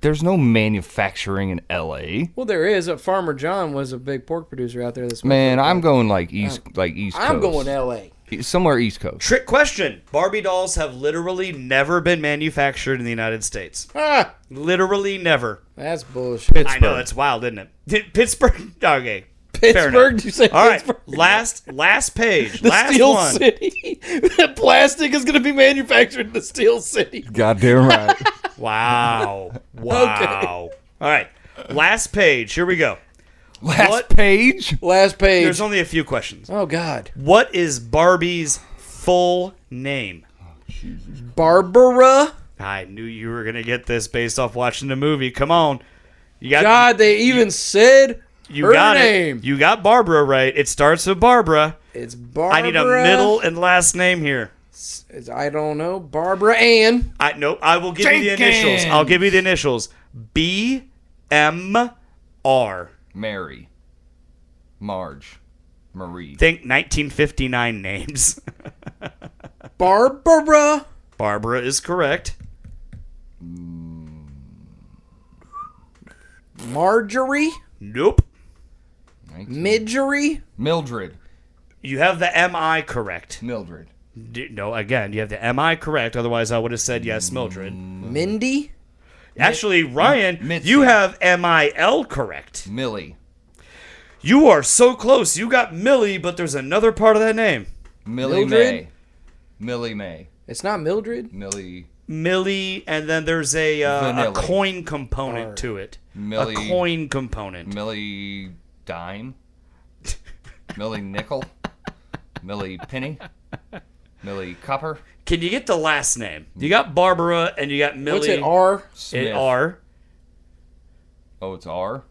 There's no manufacturing in LA. Well, there is. Farmer John was a big pork producer out there. That's Man, I'm going like East Coast. I'm going L.A. Somewhere East Coast. Trick question. Barbie dolls have literally never been manufactured in the United States. Ah, Literally never. that's bullshit. Pittsburgh. I know, it's wild, isn't it? Pittsburgh. Okay. Pittsburgh? Did you say All right. Pittsburgh? Last page. The last Steel one. City. That plastic is going to be manufactured in the Steel City. Goddamn right. Wow. Wow. All right. Last page. Here we go. Last What? page. Last page. There's only a few questions. Oh, God. What is Barbie's full name? Barbara? I knew you were going to get this based off watching the movie. Come on. You got God, they even said you her got name. it. You got Barbara right. It starts with Barbara. It's Barbara. I need a middle and last name here. I don't know. Barbara Ann. Nope. I will give you the initials. I'll give you the initials. B-M-R. Mary. Marge. Marie. Think 1959 names. Barbara. Barbara is correct. Marjorie. Nope. Midgery. Mildred. You have the M-I correct. Mildred. No, again, you have the M-I correct. Otherwise, I would have said yes, Mildred. Mindy. Actually, Ryan, Mitzi. you have M-I-L correct. Millie. You are so close. You got Millie, but there's another part of that name. Millie Mildred? May. Millie May. It's not Mildred? Millie, and then there's a Vanilli. coin component to it. Millie. A coin component. Millie Dime. Millie Nickel. Millie Penny. Millie Copper. Can you get the last name? You got Barbara and you got Millie. What's it, R? Smith. R. Oh, it's R?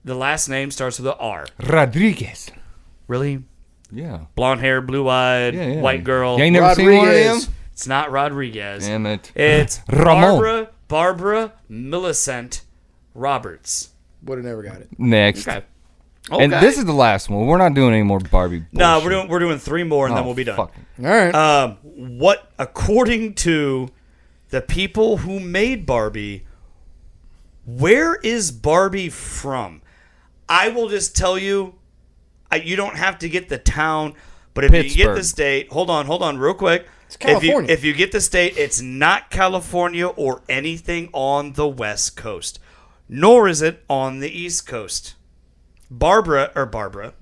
The last name starts with a R. Rodriguez. Really? Yeah. Blonde hair, blue eyed, Yeah. white girl. You ain't never seen one of them? Rodriguez. It's not Rodriguez. Damn it. It's Ramon. Barbara Millicent Roberts. Would have never got it. Next. Okay. And this is the last one. We're not doing any more Barbie bullshit. No, we're doing 3 more and then Oh, we'll be done. fuck. All right. What, according to the people who made Barbie, where is Barbie from? I will just tell you, you don't have to get the town, but if you get Pittsburgh. the state, hold on, real quick. It's California. If you get the state, it's not California or anything on the West Coast, nor is it on the East Coast.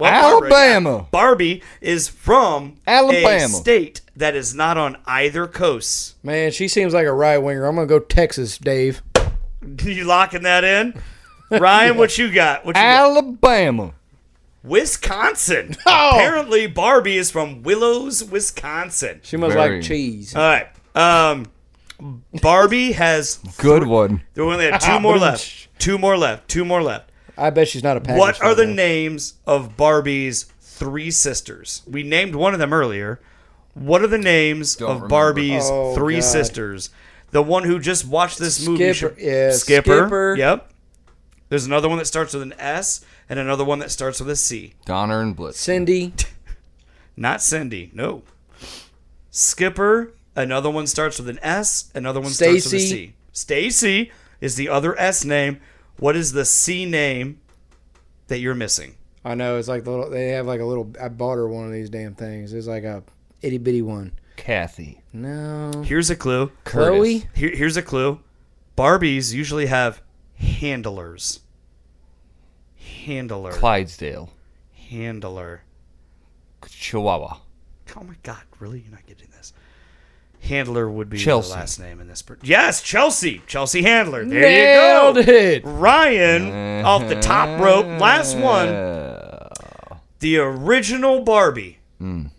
Alabama. Barbie is from Alabama. a state that is not on either coast. Man, she seems like a right winger. I'm going to go Texas, Dave. You locking that in? Ryan, what you got? Alabama. Wisconsin. Oh! Apparently, Barbie is from Willows, Wisconsin. She must Very. like cheese. All right. Barbie has... Good one. There only have 2 more left. 2 more left. I bet she's not a package. What are the fan. names of Barbie's 3 sisters? We named one of them earlier. What are the names Don't of remember. Barbie's Oh, 3 God. sisters? The one who just watched this movie. Skipper, yeah, Skipper. Skipper. Yep. There's another one that starts with an S and another one that starts with a C. Donner and Blitz. Cindy. Not Cindy. No. Skipper. Another one starts with an S. Another one starts with a Stacy. C. Stacy is the other S name. What is the C name that you're missing? I know. It's like they have like a little. I bought her one of these damn things. It's like a itty bitty one. Kathy. No. Here's a clue. Chloe. Here's a clue. Barbies usually have handlers. Clydesdale. Handler. Chihuahua. Oh my God! Really? You're not getting this. Handler would be Chelsea. the last name in this. Yes, Chelsea. Chelsea Handler. There Nailed you go. it. Ryan off the top rope. Last one. The original Barbie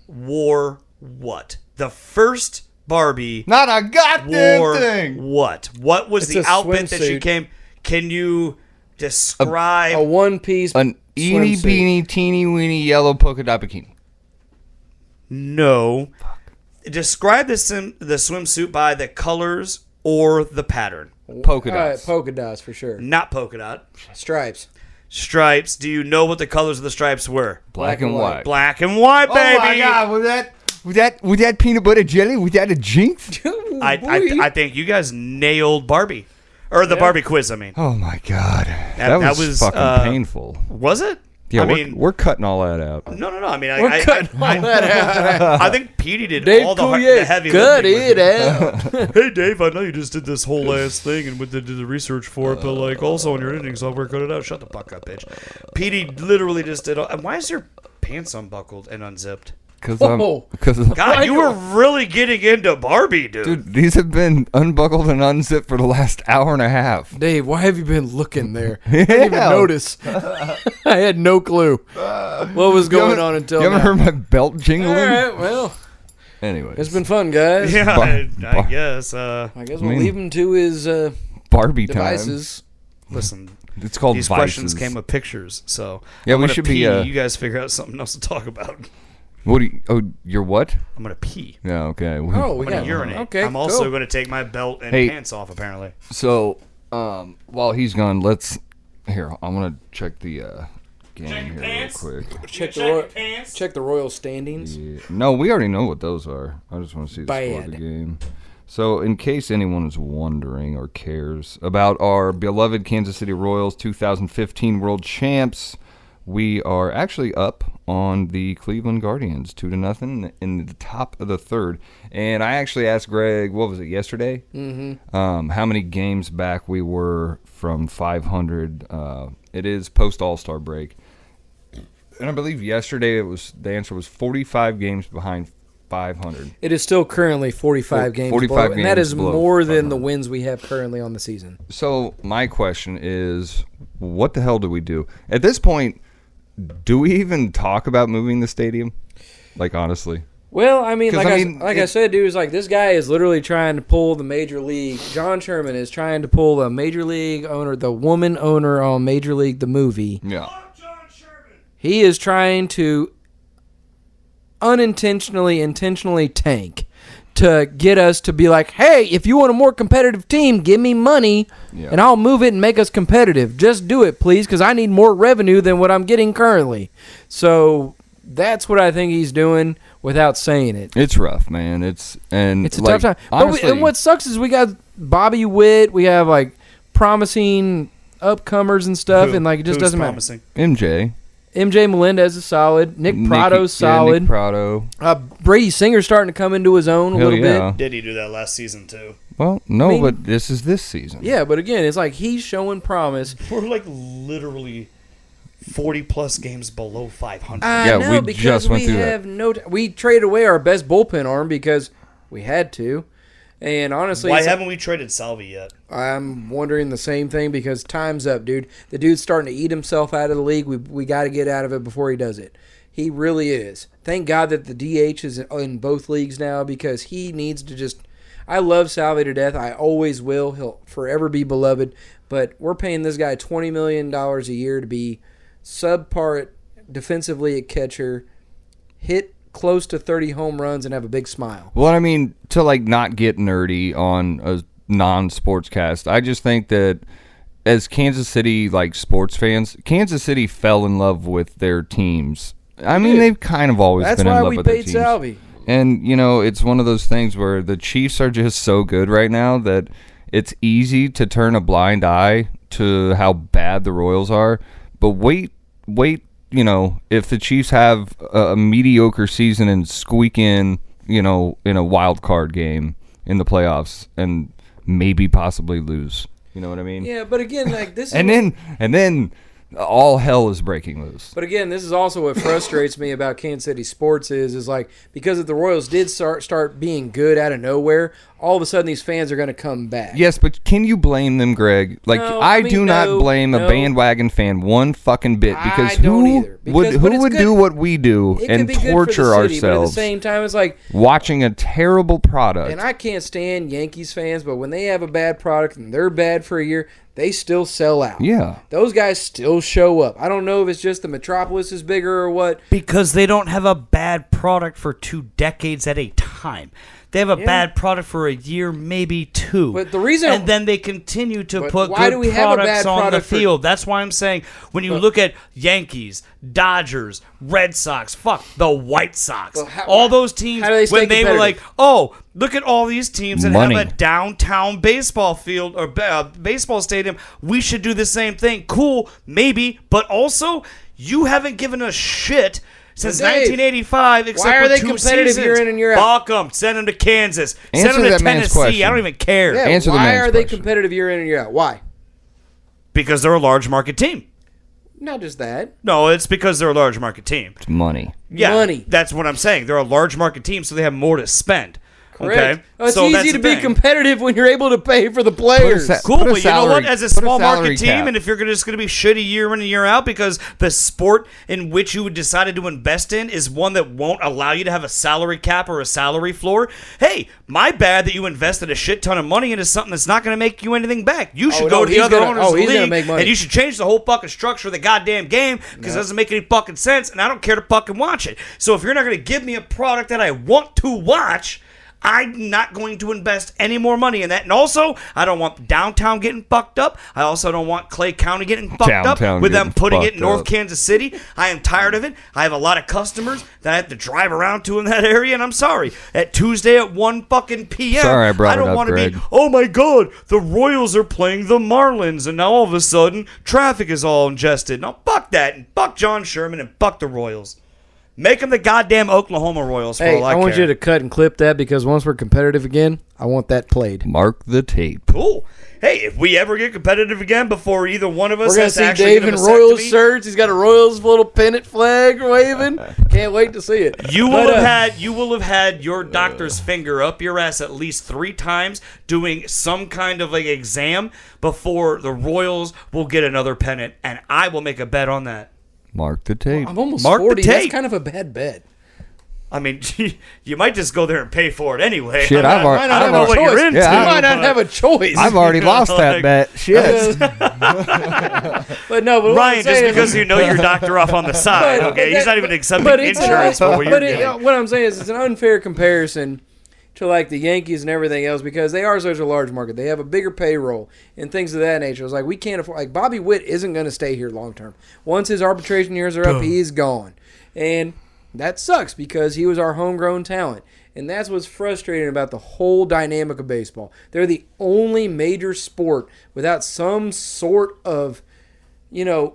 wore what? The first Barbie Not a goddamn wore thing. what? What was It's the a outfit that she swimsuit. came? Can you describe? A one piece. An eeny swimsuit. beeny teeny weeny yellow polka dot bikini. No. Describe the swimsuit by the colors or the pattern. Polka dots. Polka dots for sure. Not polka dot. Stripes. Stripes. Do you know what the colors of the stripes were? Black and white. Black and white, baby. Oh my God! Was that peanut butter jelly? Was that a jinx? I think you guys nailed Barbie. Or the Barbie quiz, I mean. Oh my God! That That was was, fucking painful. Was it? Yeah, I we're, mean, we're cutting all that out. no. I mean, We're cutting all that out. I think Petey did Dave all the Coulier, heavy cut lifting with it out. Hey Dave, I know you just did this whole ass thing and did the research for it, but like also on your editing software, cut it out. Shut the fuck up, bitch. Petey literally just did. And why is your pants unbuckled and unzipped? Because Whoa. God, you were really getting into Barbie, dude. dude, these have been unbuckled and unzipped for the last hour and a half. Dave, why have you been looking there? I didn't even Yeah. notice. I had no clue what was going on until You haven't now. heard my belt jingling? All right, well, Anyways, it's been fun, guys. Yeah, I Bar- guess. I guess we'll mean- leave him to his Barbie time. devices. Listen, It's called these Vices. questions came with pictures, so Yeah, I'm we gonna should pee. be, You guys figure out something else to talk about. What do you? Oh, you're what? I'm gonna pee. Yeah, okay. Oh, I'm we gonna got urinate. Okay, I'm also cool. gonna take my belt and Hey. pants off. Apparently. So, while he's gone, here. I want to check the game here real quick. check the Royal standings. Yeah. No, we already know what those are. I just want to see the score of the Bad. game. So, in case anyone is wondering or cares about our beloved Kansas City Royals 2015 World Champs, we are actually up on the Cleveland Guardians 2-0 in the top of the third. And I actually asked Greg, what was it, yesterday? How many games back we were from 500. It is post All-Star break. And I believe yesterday the answer was 45 games behind 500. It is still currently 45 games 45 below, games and that is below more than 500. the wins we have currently on the season. So my question is, what the hell do we do? At this point, do we even talk about moving the stadium? Like, honestly. Well, I mean, 'Cause, I said, dude, it's like this guy is literally trying to pull the major league. John Sherman is trying to pull the major league owner, the woman owner on Major League, the movie. Yeah. He is trying to intentionally tank to get us to be like, hey, if you want a more competitive team, give me money and I'll move it and make us competitive. Just do it, please, because I need more revenue than what I'm getting currently. So that's what I think he's doing without saying it. It's rough, man. It's a tough time. Honestly, And what sucks is we got Bobby Witt, we have like promising upcomers and stuff, and like it just doesn't promising? MJ. MJ Melendez is solid. Nick Prado's solid. Nick Prado. Brady Singer's starting to come into his own a Hell little yeah. bit. Did he do that last season too? Well, no, I mean- but this is this season. Yeah, but again, it's like he's showing promise. We're like literally 40+ games below 500. I Yeah, know, we because just went we through that. have we traded away our best bullpen arm because we had to. And honestly, Why haven't we traded Salvi yet? I'm wondering the same thing because time's up, dude. The dude's starting to eat himself out of the league. We got to get out of it before he does it. He really is. Thank God that the DH is in both leagues now because he needs to just. I love Salvi to death. I always will. He'll forever be beloved. But we're paying this guy $20 million a year to be subpar defensively at catcher, hit close to 30 home runs, and have a big smile. Well, I mean, to like not get nerdy on a non-sports cast, I just think that as Kansas City like sports fans, Kansas City fell in love with their teams. I mean, they've kind of always That's been in why love we with their paid teams. Salvi. And, you know, it's one of those things where the Chiefs are just so good right now that it's easy to turn a blind eye to how bad the Royals are. But wait, you know, if the Chiefs have a mediocre season and squeak in, you know, in a wild card game in the playoffs and maybe possibly lose. You know what I mean? Yeah, but again, like this is And then all hell is breaking loose. But again, this is also what frustrates me about Kansas City sports is like because if the Royals did start being good out of nowhere, all of a sudden these fans are going to come back. Yes, but can you blame them, Greg? Like No, I mean, do not no, blame a no. bandwagon fan one fucking bit because I don't either. who would it's good. do what we do It and could be good for the torture city, ourselves but at the same time, it's like, watching a terrible product? and I can't stand Yankees fans, but when they have a bad product and they're bad for a year, they still sell out. Yeah. Those guys still show up. I don't know if it's just the metropolis is bigger or what. Because they don't have a bad product for 2 decades at a time. They have a bad product for a year, maybe 2. But the reason- and then they continue to But put why good do we have a products bad on the product for- field. That's why I'm saying when you look at Yankees, Dodgers, Red Sox, the White Sox, Well, how- all those teams, how do they stay when they were like, competitive? oh, look at all these teams that Money. have a downtown baseball field or baseball stadium. We should do the same thing. Cool, maybe, but also you haven't given us shit since But Dave, 1985, except why are for they 2 competitive seasons. year in and year out? Fuck 'em. Send them to Kansas. Answer Send them to that man's Tennessee. question. I don't even care. Yeah, Answer the why man's are they question. competitive year in and year out? Why? Because they're a large market team. Not just that. No, it's because they're a large market team. It's money. Yeah, Money. That's what I'm saying. They're a large market team, so they have more to spend. Correct. Okay, Oh, it's so that's easy to the be thing. competitive when you're able to pay for the players. Cool, Put a but you know what? salary- As a put small salary market team, cap. and if you're just going to be shitty year in and year out because the sport in which you decided to invest in is one that won't allow you to have a salary cap or a salary floor, hey, my bad that you invested a shit ton of money into something that's not going to make you anything back. You should go no, to the he's other gonna- owners of the he's gonna league, make money. and you should change the whole fucking structure of the goddamn game because it doesn't make any fucking sense, and I don't care to fucking watch it. So if you're not going to give me a product that I want to watch, I'm not going to invest any more money in that. And also, I don't want downtown getting fucked up. I also don't want Clay County getting fucked Downtown up with them getting putting it fucked in North up. Kansas City. I am tired of it. I have a lot of customers that I have to drive around to in that area, and I'm sorry. At Tuesday at 1 fucking p.m., Sorry I brought it don't up, want to be, Greg. oh my God, the Royals are playing the Marlins, and now all of a sudden, traffic is all ingested. No, fuck that, and fuck John Sherman, and fuck the Royals. Make them the goddamn Oklahoma Royals for Hey, all I want care. you to cut and clip that because once we're competitive again, I want that played. Mark the tape. Cool. Hey, if we ever get competitive again before either one of us We're gonna has to see actually Dave get in a Royals vasectomy, shirts. He's got a Royals little pennant flag waving. Can't wait to see it. You will have had your doctor's finger up your ass at least 3 times doing some kind of like exam before the Royals will get another pennant, and I will make a bet on that. Mark the tape. I'm almost Mark the 40. That's tape. kind of a bad bet. I mean, you might just go there and pay for it anyway. Shit, I I've don't know already- what you're into. Yeah, You might not have a choice. I've already lost that Like- bet. Shit. But no, but what I'm Ryan, just saying because you know your doctor off on the side, But- okay? but He's that- not even accepting but it's insurance for what you're but getting. what I'm saying is it's an unfair comparison to like the Yankees and everything else because they are such a large market. They have a bigger payroll and things of that nature. It's like we can't afford. Like Bobby Witt isn't going to stay here long term. Once his arbitration years are up, he's gone, and that sucks because he was our homegrown talent. And that's what's frustrating about the whole dynamic of baseball. They're the only major sport without some sort of,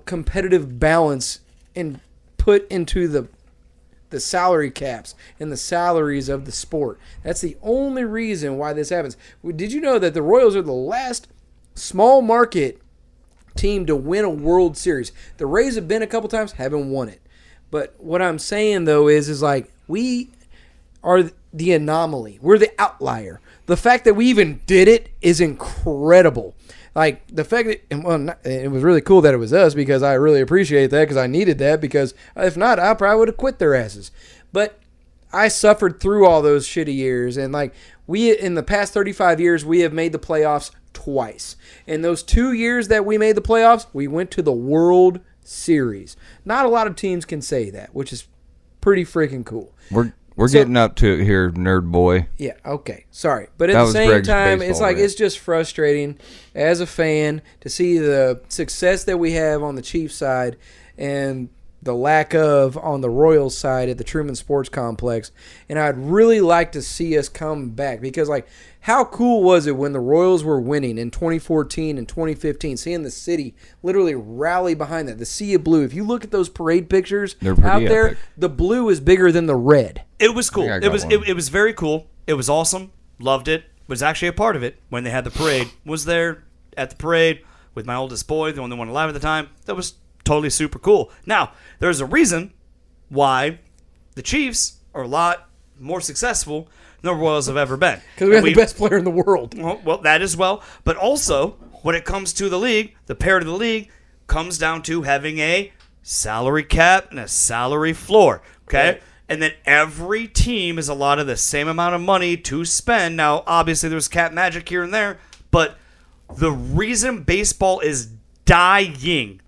competitive balance and put into the salary caps and the salaries of the sport. That's the only reason why this happens. Did you know that the Royals are the last small market team to win a World Series? The Rays have been a couple times, haven't won it. But what I'm saying though is like we are the anomaly. We're the outlier. The fact that we even did it is incredible. Like the fact that it was really cool that it was us because I really appreciate that because I needed that because if not, I probably would have quit their asses. But I suffered through all those shitty years and like we in the past 35 years we have made the playoffs twice. In those 2 years that we made the playoffs, we went to the World Series. Not a lot of teams can say that, which is pretty freaking cool. We're getting up to it here, nerd boy. Yeah, okay. Sorry. But at That the was same Greg's time, it's baseball like rant. it's just frustrating as a fan to see the success that we have on the Chiefs side and the lack of on the Royals side at the Truman Sports Complex. And I'd really like to see us come back because, like, how cool was it when the Royals were winning in 2014 and 2015, seeing the city literally rally behind that, the sea of blue. If you look at those parade pictures They're pretty out there, epic. the blue is bigger than the red. It was cool. I think I It got was one. it was very cool. It was awesome. Loved it. Was actually a part of it when they had the parade. Was there at the parade with my oldest boy, the only one alive at the time. That was totally super cool. Now, there's a reason why the Chiefs are a lot more successful than the Royals have ever been. Because we have the best player in the world. Well, that as well. But also, when it comes to the league, the parity of the league comes down to having a salary cap and a salary floor. Okay? Right. And then every team is allotted the same amount of money to spend. Now, obviously, there's cap magic here and there. But the reason baseball is dying,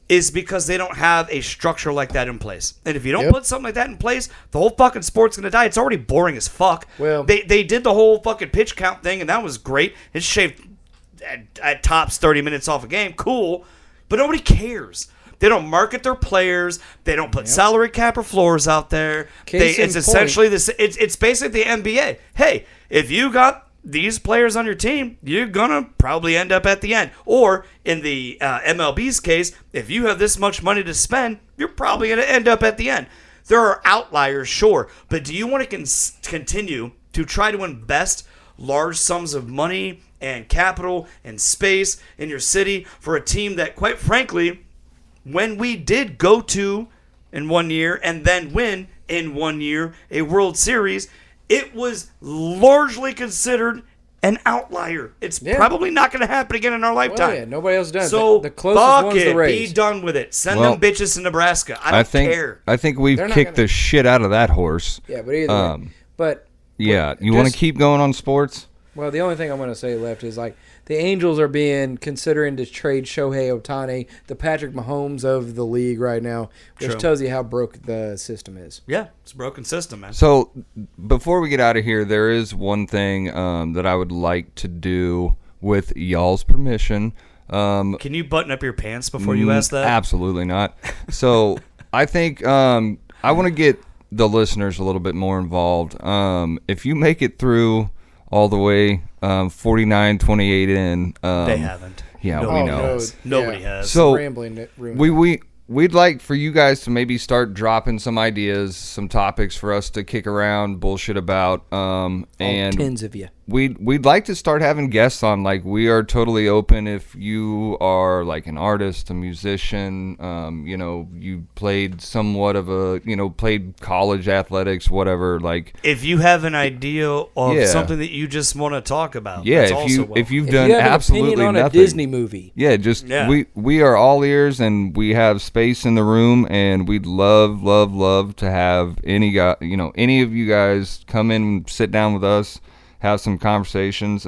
is because they don't have a structure like that in place. And if you don't Yep. put something like that in place, the whole fucking sport's going to die. It's already boring as fuck. Well- they did the whole fucking pitch count thing, and that was great. It shaved at tops 30 minutes off a game. Cool. But nobody cares. They don't market their players. They don't put salary cap or floors out there. Case in It's point. essentially this. It's basically the NBA. Hey, if you got these players on your team, you're gonna probably end up at the end. Or in the MLB's case, if you have this much money to spend, you're probably gonna end up at the end. There are outliers, sure, but do you want to continue to try to invest large sums of money and capital and space in your city for a team that, quite frankly, when we did go to in 1 year and then win in 1 year a World Series, it was largely considered an outlier. It's probably not going to happen again in our lifetime. Well, yeah, nobody else does. So the closest fuck one's the it. Rays. Be done with it. Send Well, them bitches to Nebraska. I don't care. I think we've They're not kicked gonna- the shit out of that horse. Yeah, but either way. But Yeah, you want to just- keep going on sports? well, the only thing I'm going to say left is like the Angels are considering to trade Shohei Ohtani, the Patrick Mahomes of the league right now, which True. tells you how broke the system is. Yeah, it's a broken system, man. So before we get out of here, there is one thing that I would like to do with y'all's permission. Can you button up your pants before you ask that? Absolutely not. So I think I want to get the listeners a little bit more involved. If you make it through all the way 49, 28 in. They haven't. Yeah, Nobody we know. knows. Nobody has. So Rambling it ruined we we'd like for you guys to maybe start dropping some ideas, some topics for us to kick around, bullshit about. And tens of you. We'd like to start having guests on. Like, we are totally open if you are like an artist, a musician, you played somewhat of played college athletics, whatever. Like, if you have an idea of something that you just want to talk about, that's if you've If done you have absolutely an opinion on nothing, a Disney movie. we are all ears, and we have space in the room, and we'd love to have any of you guys come in and sit down with us, have some conversations.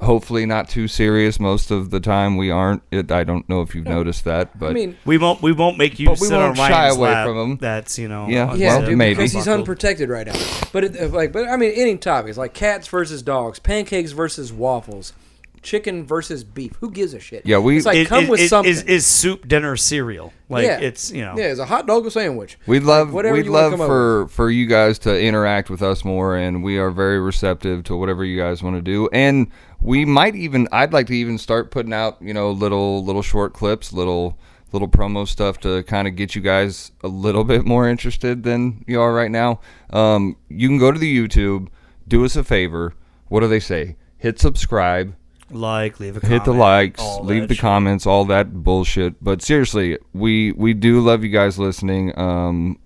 Hopefully not too serious. Most of the time we aren't. I don't know if you've noticed that, but we won't make you sit on Ryan's lap. From him. That's dude, maybe because he's unprotected right now. But any topics like cats versus dogs, pancakes versus waffles, chicken versus beef. Who gives a shit? Yeah, it's like come with something. Is soup, dinner, cereal? It's it's a hot dog a sandwich. We'd love for for you guys to interact with us more, and we are very receptive to whatever you guys want to do. And we might I'd like to even start putting out little short clips, little promo stuff to kind of get you guys a little bit more interested than you are right now. You can go to the YouTube, do us a favor. What do they say? Hit subscribe. Leave a comment. Hit the likes, leave the comments, all that bullshit. But seriously, we do love you guys listening.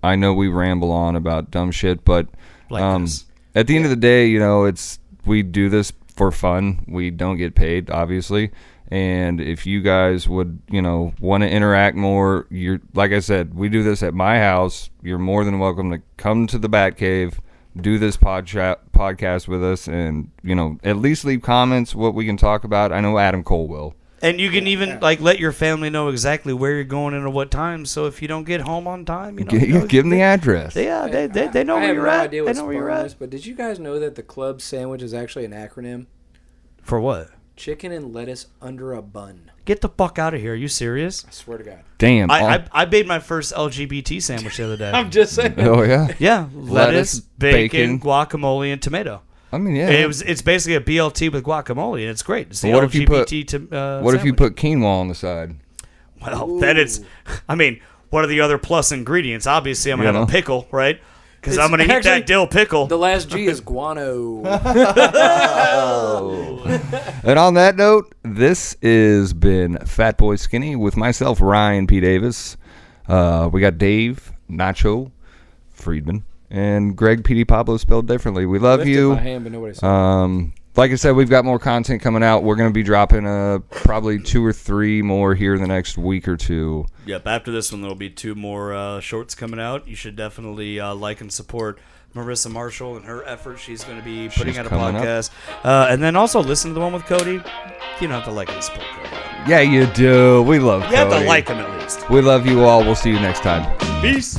I know we ramble on about dumb shit, but at the end of the day, we do this for fun. We don't get paid, obviously. And if you guys would, want to interact more, like I said, we do this at my house. You're more than welcome to come to the Batcave, do this podcast with us, and at least leave comments what we can talk about. I know Adam Cole will, and you can even let your family know exactly where you're going and at what time. So if you don't get home on time, give them the address. They know where you're at. They know where you're at. But did you guys know that the club sandwich is actually an acronym for what? Chicken and lettuce under a bun. Get the fuck out of here. Are you serious? I swear to God. Damn. I made my first LGBT sandwich the other day. I'm just saying. Oh, yeah? Yeah. Lettuce, bacon, guacamole, and tomato. I mean, yeah. It's basically a BLT with guacamole, and it's great. It's the LGBT what if you put quinoa on the side? Well, then it's... I mean, what are the other plus ingredients? Obviously, I'm going to have a pickle, right? Because I'm going to eat that dill pickle. The last G is guano. And on that note, this has been Fatboy Skinny with myself, Ryan P. Davis. We got Dave Nacho Friedman and Greg P.D. Pablo spelled differently. We love you. My hand, but nobody said like I said, we've got more content coming out. We're going to be dropping probably 2 or 3 more here in the next week or two. Yep, after this one, there'll be 2 more shorts coming out. You should definitely like and support Marissa Marshall and her effort. She's going to be putting out a podcast. And then also listen to the one with Cody. You don't have to like and support Cody. Yeah, you do. We love Cody. You have to like him at least. We love you all. We'll see you next time. Peace.